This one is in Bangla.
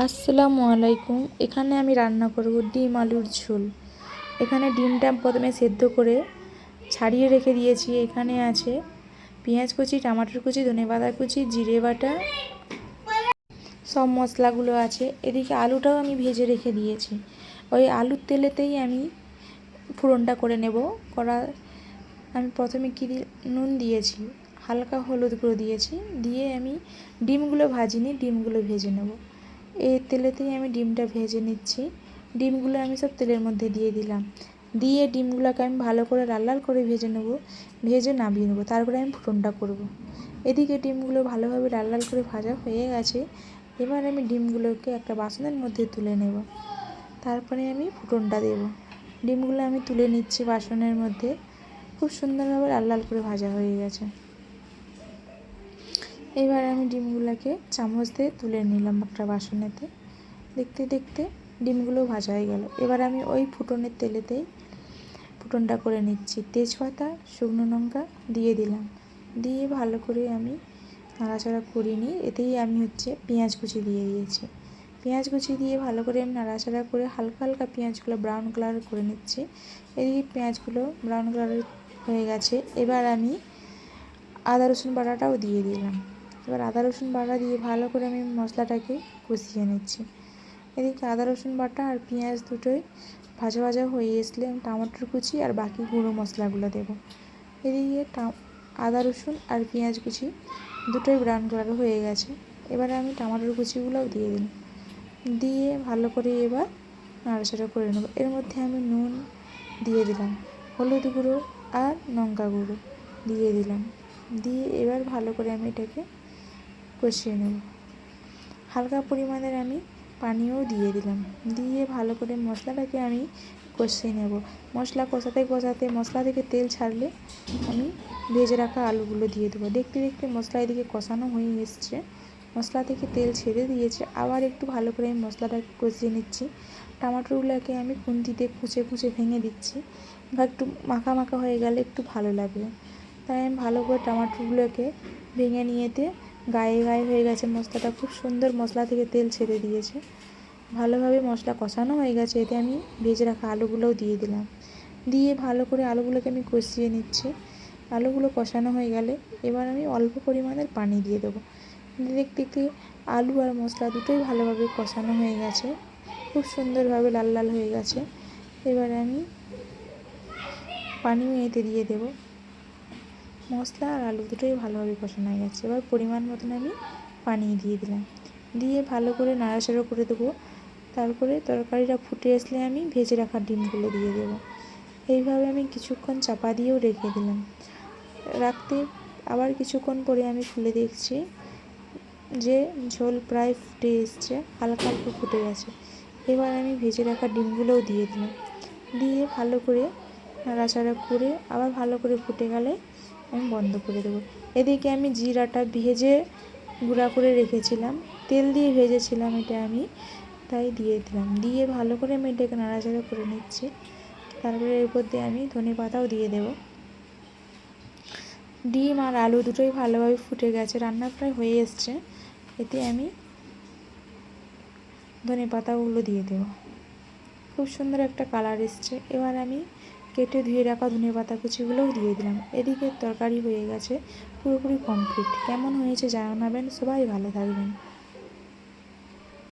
আসসালামু আলাইকুম। এখানে আমি রান্না করব ডিম আলুর ঝোল। এখানে ডিমটা প্রথমে সেদ্ধ করে ছাড়িয়ে রেখে দিয়েছি। এখানে আছে পেঁয়াজ কুচি, টমাটোর কুচি, ধনেপাতা কুচি, জিরে বাটা, সব মশলাগুলো আছে। এদিকে আলুটাও আমি ভেজে রেখে দিয়েছি। ওই আলুর তেলেতেই আমি ফোড়নটা করে নেব। আমি প্রথমে নুন দিয়েছি, হালকা হলুদ গুঁড়ো দিয়েছি, দিয়ে আমি ডিমগুলো ভাজিনি, ডিমগুলো ভেজে নেব। এই তেলেতেই আমি ডিমটা ভেজে নিচ্ছি। ডিমগুলো আমি সব তেলের মধ্যে দিয়ে দিলাম। দিয়ে ডিমগুলোকে আমি ভালো করে লাল লাল করে ভেজে নেব, ভেজে নামিয়ে নেব। তারপরে আমি ফোড়নটা করব। এদিকে ডিমগুলো ভালোভাবে লাল লাল করে ভাজা হয়ে গেছে। এবার আমি ডিমগুলোকে একটা বাসনের মধ্যে তুলে নেব। তারপরে আমি ফোড়নটা দেব। ডিমগুলো আমি তুলে নিচ্ছি বাসনের মধ্যে। খুব সুন্দরভাবে লাল লাল করে ভাজা হয়ে গেছে। এবার আমি ডিমগুলোকে চামচ দিয়ে তুলে নিলাম একটা বাসনেতে। দেখতে দেখতে ডিমগুলো ভাজা হয়ে গেল। এবার আমি ওই ফুটনের তেলেতেই ফুটনটা করে নিচ্ছি। তেজপাতা, শুকনো লঙ্কা দিয়ে দিলাম। দিয়ে ভালো করে আমি নাড়াচাড়া করে নিই। এতেই আমি পেঁয়াজ কুচি দিয়ে দিয়েছি। পেঁয়াজ কুচি দিয়ে ভালো করে আমি নাড়াচাড়া করে হালকা হালকা পেঁয়াজগুলো ব্রাউন কালার করে নিচ্ছি। এদিকে পেঁয়াজগুলো ব্রাউন কালার হয়ে গেছে। এবার আমি আদা রসুন বাটাটাও দিয়ে দিলাম। এবার আদা রসুন বাটা দিয়ে ভালো করে আমি মশলাটাকে কষিয়ে নিচ্ছি। এদিকে আদা রসুন বাটা আর পেঁয়াজ দুটোই ভাজা ভাজা হয়ে আসলে আমি টমেটোর কুচি আর বাকি গুঁড়ো মশলাগুলো দেবো। এদিকে আদা রসুন আর পেঁয়াজ কুচি দুটোই ব্রাউন কালার হয়ে গেছে। এবারে আমি টমেটোর কুচিগুলোও দিয়ে দিলাম। দিয়ে ভালো করে এবার নাড়াচাড়া করে নেব। এর মধ্যে আমি নুন দিয়ে দিলাম, হলুদ গুঁড়ো আর লঙ্কা গুঁড়ো দিয়ে দিলাম। দিয়ে এবার ভালো করে আমি এটাকে কষিয়ে নেব। হালকা পরিমাণের আমি পানিও দিয়ে দিলাম। দিয়ে ভালো করে মশলাটাকে আমি কষিয়ে নেব। মশলা কষাতে কষাতে মশলা থেকে তেল ছাড়লে আমি ভেজে রাখা আলুগুলো দিয়ে দেবো। দেখতে দেখতে মশলা এদিকে কষানো হয়ে এসছে, মশলা থেকে তেল ছেড়ে দিয়েছে। আবার একটু ভালো করে আমি মশলাটাকে কষিয়ে নিচ্ছি। টমাটোগুলোকে আমি খুন্তি দিয়ে কুচে কুচে ভেঙে দিচ্ছি, বা একটু মাখা মাখা হয়ে গেলে একটু ভালো লাগবে। তাই আমি ভালো করে টমাটোগুলোকে ভেঙে নিয়েতে গায়ে গায়ে হয়ে গেছে মশলাটা। খুব সুন্দর মশলা থেকে তেল ছেড়ে দিয়েছে। ভালোভাবে মশলা কষানো হয়ে গেছে। এতে আমি ভেজে রাখা আলুগুলোও দিয়ে দিলাম। দিয়ে ভালো করে আলুগুলোকে আমি কষিয়ে নিচ্ছি। আলুগুলো কষানো হয়ে গেলে এবার আমি অল্প পরিমাণের পানি দিয়ে দেবো। দেখতে দেখতে আলু আর মশলা দুটোই ভালোভাবে কষানো হয়ে গেছে। খুব সুন্দরভাবে লাল লাল হয়ে গেছে। এবার আমি পানিও এতে দিয়ে দেবো। মশলা আর আলু দুটোই ভালোভাবে কষানো হয়ে গেছে। এবার পরিমাণ মতন আমি পানি দিয়ে দিলাম। দিয়ে ভালো করে নাড়াচাড়া করে দেবো। তারপরে তরকারিটা ফুটে আসলে আমি ভেজে রাখা ডিমগুলো দিয়ে দেবো। এইভাবে আমি কিছুক্ষণ চাপা দিয়েও রেখে দিলাম। রাখতে আবার কিছুক্ষণ পরে আমি খুলে দেখছি যে ঝোল প্রায় ফুটে এসছে, হালকা হালকা ফুটে গেছে। এবার আমি ভেজে রাখা ডিমগুলোও দিয়ে দিলাম। দিয়ে ভালো করে নাড়াচাড়া করে আবার ভালো করে ফুটে গেলে আমি বন্ধ করে দেবো। এদিকে আমি জিরাটা ভেজে গুঁড়া করে রেখেছিলাম, তেল দিয়ে ভেজেছিলাম এটা আমি, তাই দিয়ে দিলাম। দিয়ে ভালো করে আমি এটাকে নাড়াচাড়া করে নিচ্ছি। তারপরে এর উপর দিয়ে আমি ধনেপাতাও দিয়ে দেবো। ডিম আর আলু দুটোই ভালোভাবে ফুটে গেছে, রান্না প্রায় হয়ে এসছে। এতে আমি ধনেপাতাগুলো দিয়ে দেবো। খুব সুন্দর একটা কালার এসছে। এবার আমি কেটে ধুয়ে রাখা ধনেপাতা কুচিগুলোও দিয়ে দিলাম। এদিকে তরকারি হয়ে গেছে, পুরোপুরি কমপ্লিট। কেমন হয়েছে জানাবেন। সবাই ভালো থাকবেন।